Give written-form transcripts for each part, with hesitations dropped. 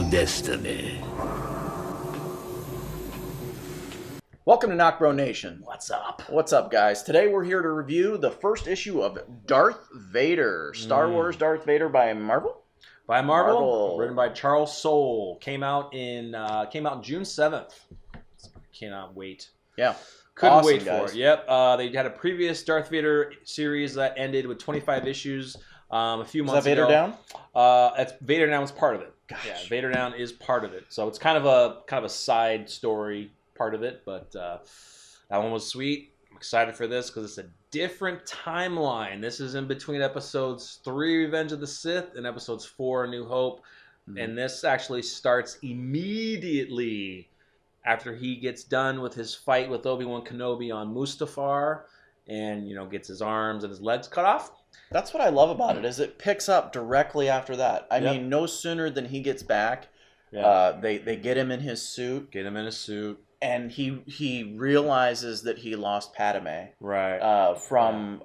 destiny. Welcome to NocBro Nation. What's up? What's up, guys? Today we're here to review the first issue of Darth Vader, Star Wars Darth Vader by Marvel. By Marvel, written by Charles Soule. Came out in June 7th. Cannot wait. Yeah. Couldn't awesome, wait guys. for it. Yep. They had a previous Darth Vader series that ended with 25 issues a few months ago. Is that Vader ago. Down? That's Vader Down is part of it. Gosh. Yeah, Vader Down is part of it. So it's kind of a side story part of it, but that one was sweet. I'm excited for this because it's a different timeline. This is in between episodes 3, Revenge of the Sith, and episodes 4, A New Hope. Mm-hmm. And this actually starts immediately after he gets done with his fight with Obi-Wan Kenobi on Mustafar and, gets his arms and his legs cut off. That's what I love about it, is it picks up directly after that. I mean, no sooner than he gets back, they get him in his suit. And he realizes that he lost Padme. Right. From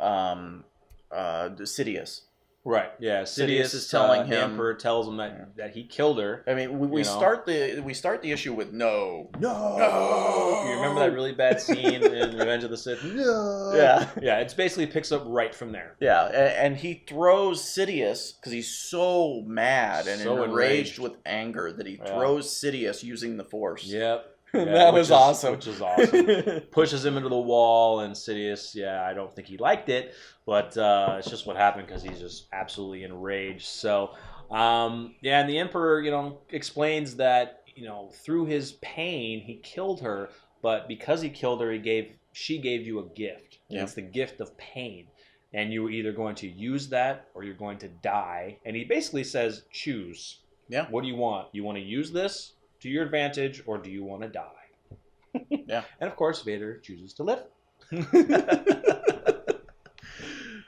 Sidious. Right. Yeah. Sidious is telling him. The Emperor tells him that he killed her. I mean, we start the issue with no. You remember that really bad scene in Revenge of the Sith? No. Yeah. Yeah. It basically picks up right from there. Yeah, and he throws Sidious because he's so mad and enraged with anger that he throws Sidious using the Force. Yep. Yeah, that was awesome. Which is awesome. Pushes him into the wall, and Sidious, I don't think he liked it, but it's just what happened because he's just absolutely enraged. So, and the Emperor, explains that, through his pain, he killed her, but because he killed her, she gave you a gift. Yeah. It's the gift of pain. And you were either going to use that or you're going to die. And he basically says, choose. Yeah. What do you want? You want to use this to your advantage, or do you want to die? Yeah. And of course, Vader chooses to live.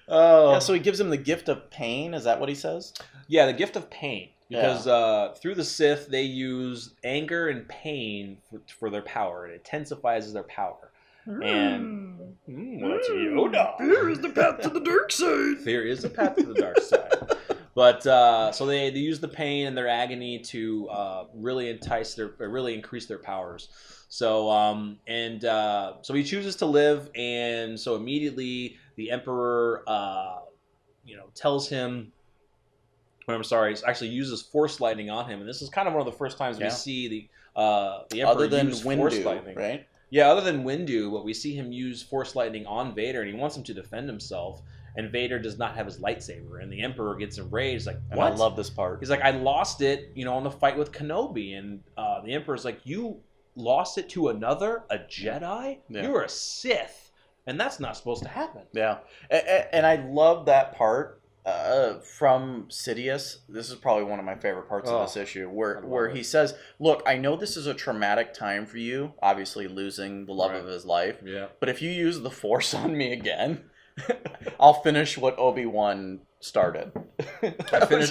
Yeah, so he gives him the gift of pain. Is that what he says? Yeah, the gift of pain. Because through the Sith, they use anger and pain for their power. It intensifies their power. And that's Yoda. Fear is the path to the dark side. Fear is the path to the dark side. But so they use the pain and their agony to really increase their powers. So so he chooses to live, and so immediately the Emperor tells him. Actually uses Force lightning on him, and this is kind of one of the first times we see the Emperor use Force lightning. Right? Yeah, other than Windu, but we see him use Force lightning on Vader, and he wants him to defend himself. And Vader does not have his lightsaber, and the Emperor gets enraged. Like, what? And I love this part. He's like, I lost it, on the fight with Kenobi, and the Emperor's like, you lost it to a Jedi? Yeah. You're a Sith, and that's not supposed to happen. Yeah, and I love that part from Sidious. This is probably one of my favorite parts of this issue, where he says, "Look, I know this is a traumatic time for you, obviously losing the love of his life. Yeah, but if you use the Force on me again." I'll finish what Obi-Wan started.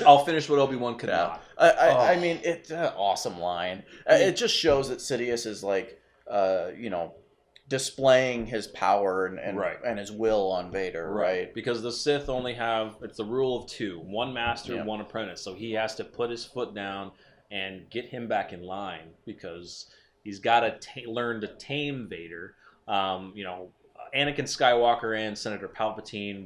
I'll finish what Obi-Wan could not. I mean, it's an awesome line. It just shows that Sidious is like, displaying his power and his will on Vader, right? Because the Sith only it's the rule of 2, one master, one apprentice. So he has to put his foot down and get him back in line because he's got to learn to tame Vader. Anakin Skywalker and Senator Palpatine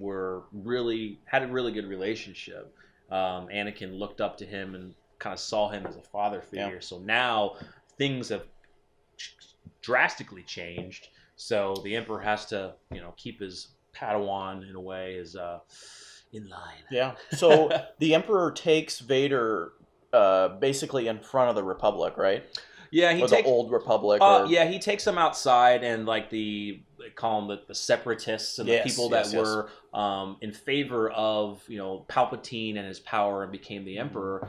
had a really good relationship. Anakin looked up to him and kind of saw him as a father figure. Yeah. So now things have drastically changed. So the Emperor has to, keep his Padawan in a way in line. Yeah. So the Emperor takes Vader basically in front of the Republic, right? Yeah, the old Republic. Yeah, he takes them outside, and like they call them the separatists and the people that were in favor of Palpatine and his power and became the Emperor.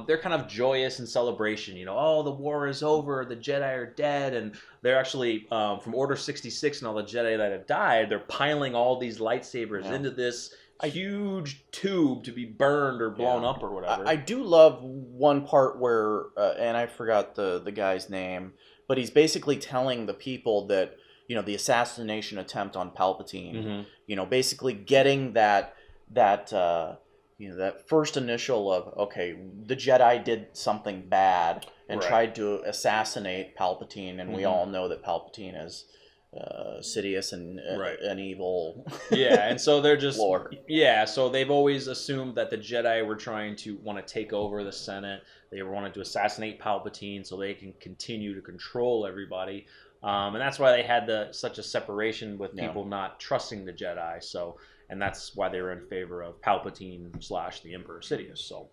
They're kind of joyous in celebration. The war is over, the Jedi are dead, and they're actually from Order 66 and all the Jedi that have died. They're piling all these lightsabers into this huge tube to be burned or blown up or whatever. I do love one part where, and I forgot the guy's name, but he's basically telling the people that, the assassination attempt on Palpatine, basically getting that that first initial of, okay, the Jedi did something bad and tried to assassinate Palpatine, and we all know that Palpatine is Sidious and an evil. Yeah, and so they're just Lord. Yeah, so they've always assumed that the Jedi were trying to want to take over the Senate. They wanted to assassinate Palpatine so they can continue to control everybody. And that's why they had such a separation with people not trusting the Jedi. So, and that's why they were in favor of Palpatine / the Emperor Sidious. So,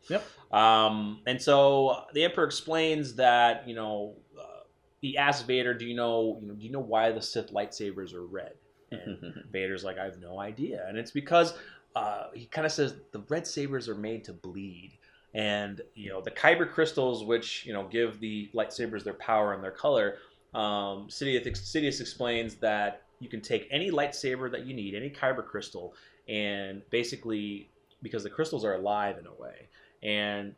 and so the Emperor explains that he asks Vader, do you know why the Sith lightsabers are red? And Vader's like, I have no idea. And it's because he kind of says the red sabers are made to bleed. And the kyber crystals, which give the lightsabers their power and their color. Sidious explains that you can take any lightsaber that you need, any kyber crystal, and basically, because the crystals are alive in a way, and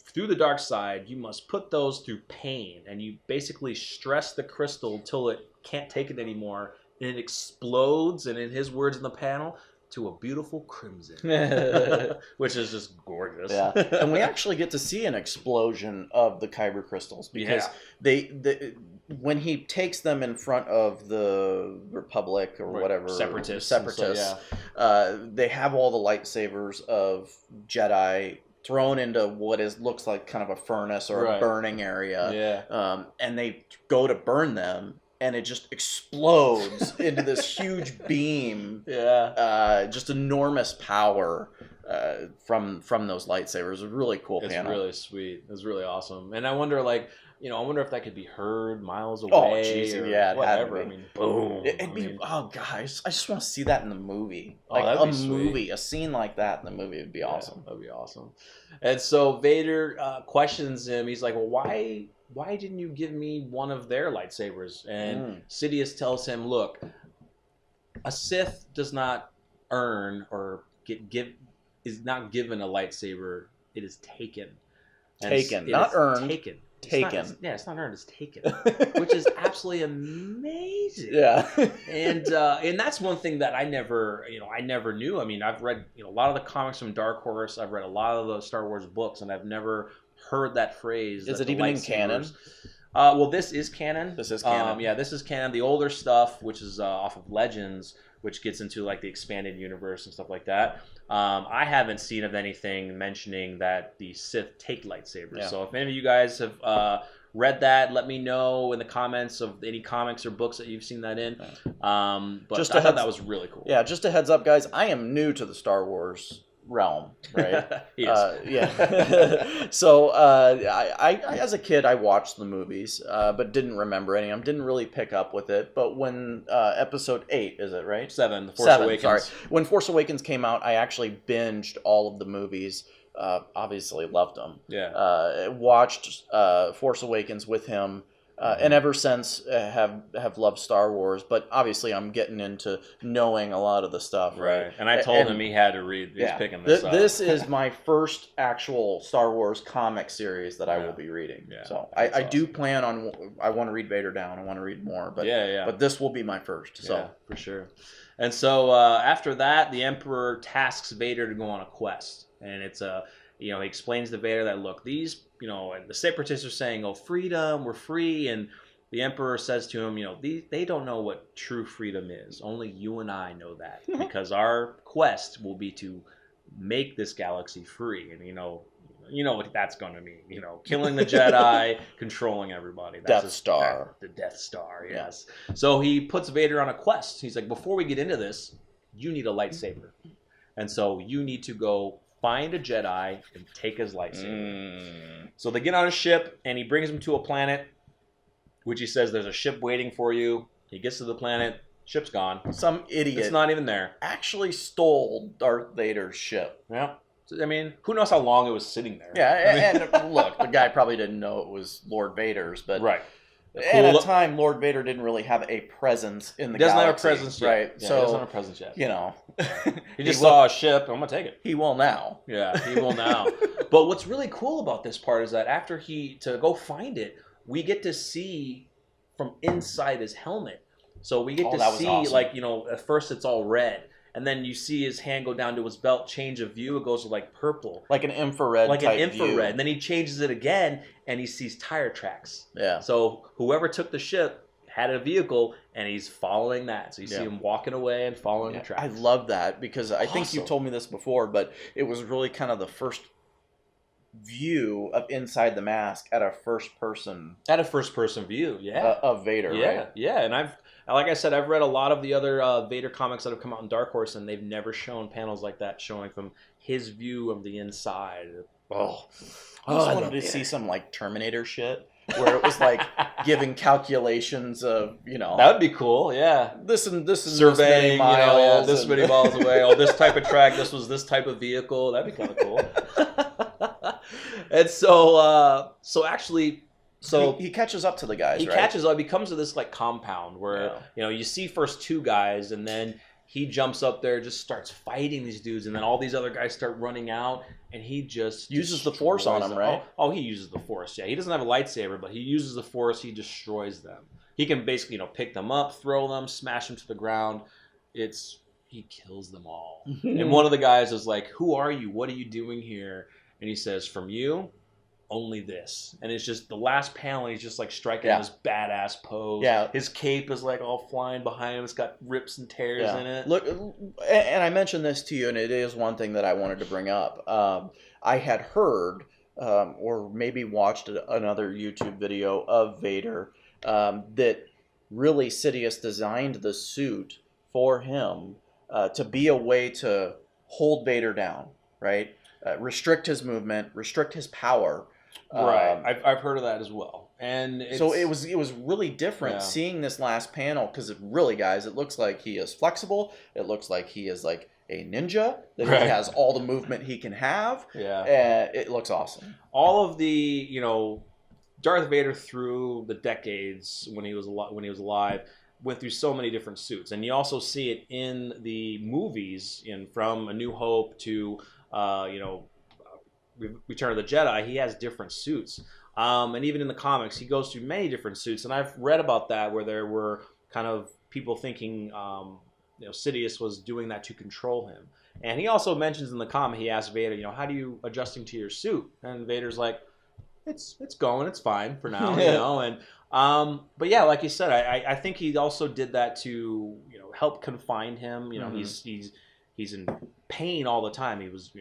through the dark side, you must put those through pain, and you basically stress the crystal till it can't take it anymore, and it explodes, and in his words in the panel, to a beautiful crimson, which is just gorgeous. Yeah, and we actually get to see an explosion of the kyber crystals because they when he takes them in front of the Republic or whatever separatists, they have all the lightsabers of Jedi thrown into what looks like kind of a furnace or a burning area, and they go to burn them. And it just explodes into this huge beam. Just enormous power from those lightsabers. It's a really cool panel. It's really sweet. It's really awesome. And I wonder, I wonder if that could be heard miles away. Oh, geez, yeah, whatever. I mean, boom. Oh, guys, I just want to see that in the movie. A scene like that in the movie would be awesome. That'd be awesome. And so Vader questions him. He's like, well, why didn't you give me one of their lightsabers? And Sidious tells him, look, a Sith does not earn or is not given a lightsaber. It is taken. Not earned. Taken. Taken. It's not earned, it's taken. Which is absolutely amazing. Yeah. And that's one thing that I never knew. I mean, I've read a lot of the comics from Dark Horse. I've read a lot of the Star Wars books, and I've never heard that phrase. Is it even in canon? Well, this is canon. This is canon. This is canon. The older stuff, which is off of Legends, which gets into the expanded universe and stuff like that. I haven't seen of anything mentioning that the Sith take lightsabers. Yeah. So if any of you guys have read that, let me know in the comments of any comics or books that you've seen that in. But I thought that was really cool. Yeah, just a heads up, guys. I am new to the Star Wars realm, right? So I as a kid I watched the movies, but didn't remember any of them, didn't really pick up with it. But when episode 8, is it right? 7, The Force Awakens. Sorry. When Force Awakens came out, I actually binged all of the movies. Obviously loved them. Watched Force Awakens with him. And ever since have loved Star Wars, but obviously I'm getting into knowing a lot of the stuff. Right. And I told him he had to read. He's picking this up. This is my first actual Star Wars comic series that I will be reading. So I do plan on. I want to read Vader Down. I want to read more. But But this will be my first. So for sure. And so after that, the Emperor tasks Vader to go on a quest, and it's he explains to Vader that, look, these, and the separatists are saying, oh, freedom, we're free. And the Emperor says to him, they don't know what true freedom is. Only you and I know that, because our quest will be to make this galaxy free. And, you know what that's going to mean, killing the Jedi, controlling everybody. That's Death Star. The Death Star, yes. So he puts Vader on a quest. He's like, before we get into this, you need a lightsaber. And so you need to go find a Jedi and take his lightsaber. So they get on a ship, and he brings him to a planet, which he says, there's a ship waiting for you. He gets to the planet, ship's gone. Some idiot. It's not even there. Actually stole Darth Vader's ship. Yeah. I mean, who knows how long it was sitting there. Yeah, and look, the guy probably didn't know it was Lord Vader's, but... Right. And at the time, Lord Vader didn't really have a presence in the galaxy. Doesn't have a presence yet. Right? Yeah, so, he doesn't have a presence yet. He just saw a ship. I'm going to take it. He will now. Yeah, he will now. But what's really cool about this part is that after to go find it, we get to see from inside his helmet. So we get to see, awesome. At first it's all red. and then you see his hand go down to his belt, change of view, it goes to like purple. Like an infrared view. And then he changes it again, and he sees tire tracks. Yeah. So whoever took the ship had a vehicle, and he's following that. So you see him walking away and following the tracks. I love that, because I think you told me this before, but it was really kind of the first view of inside the mask at a first person view, of Vader, right? Yeah, and like I said, I've read a lot of the other Vader comics that have come out in Dark Horse, and they've never shown panels like that showing from his view of the inside. I wanted to see some like Terminator shit where it was like giving calculations of, that would be cool. Yeah, this and surveying, this many miles, this many miles away. Oh, this type of track. This was this type of vehicle. That'd be kind of cool. And so actually. So he catches up to the guys. He catches up. He comes to this like compound where you see first two guys, and then he jumps up there, just starts fighting these dudes, and then all these other guys start running out, and he just uses the Force on them, right? Oh, he uses the Force. Yeah, he doesn't have a lightsaber, but he uses the Force. He destroys them. He can basically pick them up, throw them, smash them to the ground. He kills them all. And one of the guys is like, "Who are you? What are you doing here?" And he says, "From you, only this." And it's just the last panel, he's just like striking this badass pose. Yeah. His cape is like all flying behind him. It's got rips and tears in it. Look, and I mentioned this to you, and it is one thing that I wanted to bring up. I had heard, or maybe watched another YouTube video of Vader, that really Sidious designed the suit for him to be a way to hold Vader down, right? Restrict his movement, restrict his power. Right, I've heard of that as well, and so it was really different seeing this last panel, because really, guys, it looks like he is flexible. It looks like he is like a ninja, that he has all the movement he can have. It looks awesome. All of the Darth Vader through the decades when he was alive went through so many different suits, and you also see it in the movies, from A New Hope to Return of the Jedi. He has different suits, and even in the comics he goes through many different suits, and I've read about that where there were kind of people thinking Sidious was doing that to control him. And he also mentions in the comic, he asks Vader, how do you adjusting to your suit? And Vader's like, it's going, it's fine for now. And but yeah, like you said, I think he also did that to help confine him. He's in pain all the time. He was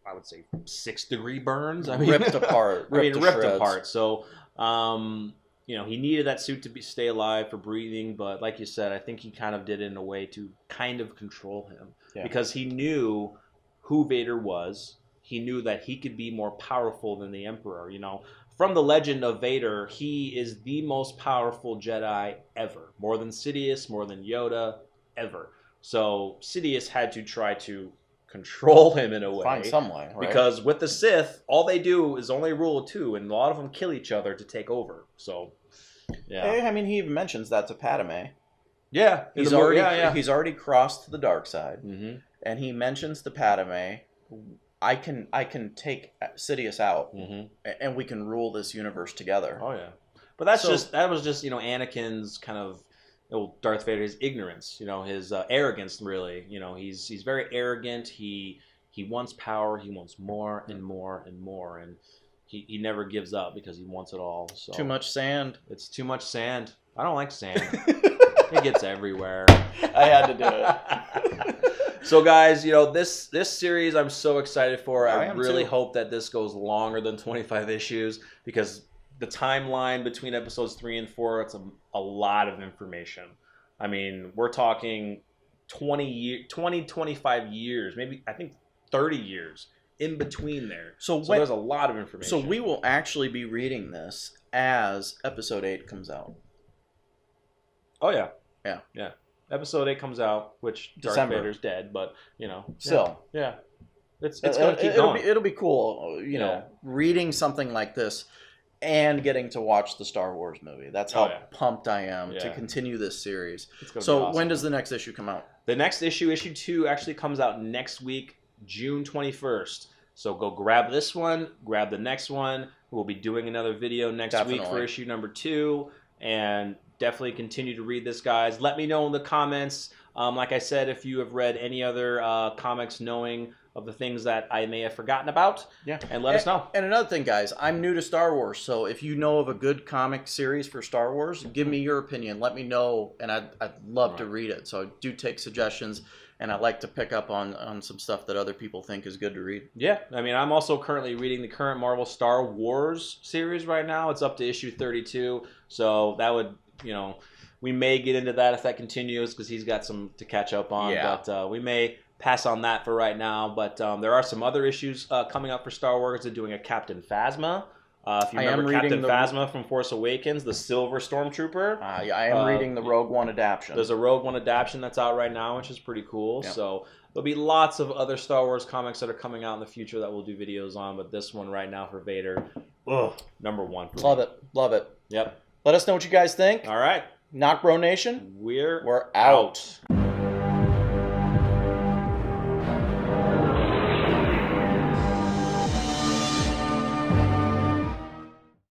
I would say 6-degree burns. Ripped apart. Ripped apart. So, he needed that suit to stay alive for breathing. But like you said, I think he kind of did it in a way to kind of control him, because he knew who Vader was. He knew that he could be more powerful than the Emperor. From the legend of Vader, he is the most powerful Jedi ever, more than Sidious, more than Yoda, ever. So Sidious had to try to control him in a way. Find some way, right? Because with the Sith, all they do is only rule of 2, and a lot of them kill each other to take over. So, yeah. He even mentions that to Padme. Yeah. He's already crossed to the dark side. Mm-hmm. And he mentions to Padme, I can take Sidious out, and we can rule this universe together. Oh, yeah. But that was just Anakin's kind of Darth Vader's ignorance, his arrogance, really. He's very arrogant. He wants power. He wants more and more and more, and he never gives up because he wants it all. So too much sand. It's too much sand. I don't like sand. It gets everywhere. I had to do it. So guys, this series I'm so excited for. I really hope that this goes longer than 25 issues, because the timeline between episodes 3 and 4, it's a lot of information. I mean, we're talking 25 years, maybe I think 30 years in between there. So there's a lot of information. So we will actually be reading this as episode 8 comes out. Oh yeah. Yeah. Yeah. Episode 8 comes out, which Darth Vader's dead, but still. Yeah. It's going to keep going. It'll be cool, reading something like this and getting to watch the Star Wars movie. That's how pumped I am to continue this series. So awesome. When does the next issue come out? The next issue 2, actually comes out next week, June 21st. So go grab this one, grab the next one. We'll be doing another video next week for issue number 2. And definitely continue to read this, guys. Let me know in the comments Like I said, if you have read any other comics knowing of the things that I may have forgotten about, and let us know. And another thing, guys, I'm new to Star Wars, so if you know of a good comic series for Star Wars, give me your opinion. Let me know, and I'd love to read it. So do take suggestions, and I'd like to pick up on some stuff that other people think is good to read. Yeah, I mean, I'm also currently reading the current Marvel Star Wars series right now. It's up to issue 32, so that would, we may get into that if that continues because he's got some to catch up on. Yeah. But we may pass on that for right now. But there are some other issues coming up for Star Wars. They're doing a Captain Phasma. If you remember Captain Phasma from Force Awakens, the Silver Stormtrooper. I am reading the Rogue One adaptation. There's a Rogue One adaptation that's out right now, which is pretty cool. Yep. So there'll be lots of other Star Wars comics that are coming out in the future that we'll do videos on. But this one right now for Vader, number one for me. Love it. Yep. Let us know what you guys think. All right. NocBro Nation, we're out.